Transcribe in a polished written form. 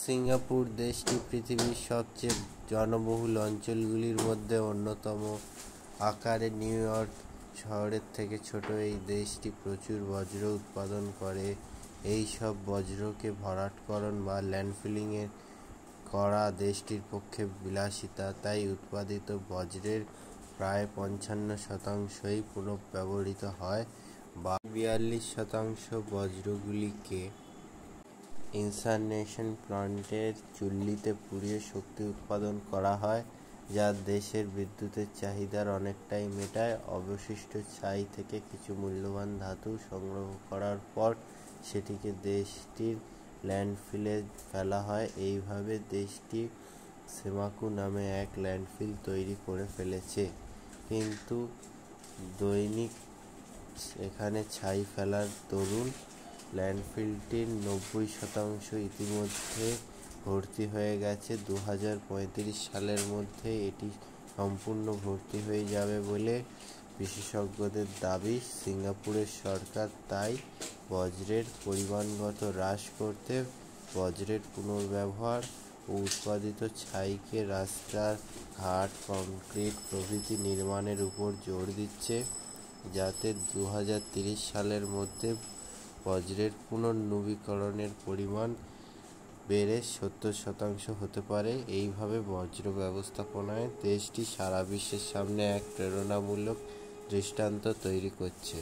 Singapore দেশটি পৃথিবীর সবচেয়ে জনবহুল অঞ্চলগুলির মধ্যে অন্যতম। আকারে নিউ ইয়র্ক শহরের থেকে ছোট এই দেশটি প্রচুর বজ্র উৎপাদন করে। এই সব বজ্রকে ভরাটকরণ বা ল্যান্ডফিলিং করা দেশটির পক্ষে বিলাসিতা, তাই উৎপাদিত বজ্রের প্রায় ৫৫%ই পুনঃব্যবহৃত হয়। ৪২% বজ্রগুলিকে ইনসাইনেশন প্ল্যান্টের চুল্লিতে পুড়িয়ে শক্তি উৎপাদন করা হয়, যা দেশের বিদ্যুতের চাহিদার অনেকটাই মেটায়। অবশিষ্ট ছাই থেকে কিছু মূল্যবান ধাতু সংগ্রহ করার পর সেটিকে দেশটির ল্যান্ডফিলে ফেলা হয়। এইভাবে দেশটি সেমাকু নামে এক ল্যান্ডফিল তৈরি করে ফেলেছে, কিন্তু দৈনিক এখানে ছাই ফেলার দরুন ল্যান্ডফিলটির ৯০% ইতিমধ্যে ভর্তি হয়ে গেছে। ২০৩৫ সালের মধ্যে এটি সম্পূর্ণ ভর্তি হয়ে যাবে বলে বিশেষজ্ঞদের দাবি। সিঙ্গাপুরের সরকার তাই বজ্রের পরিমাণগত হ্রাস করতে বজ্রের পুনর্ব্যবহার ও উৎপাদিত ছাইকে রাস্তা, ঘাট, কংক্রিট প্রভৃতি নির্মাণের উপর জোর দিচ্ছে, যাতে ২০৩০ সালের মধ্যে বজ্রের পুনর্নবীকরণের পরিমাণ বেড়ে ৭০% হতে পারে। এইভাবে বজ্র ব্যবস্থাপনায় দেশটি সারা বিশ্বের সামনে এক প্রেরণামূলক দৃষ্টান্ত তৈরি করছে।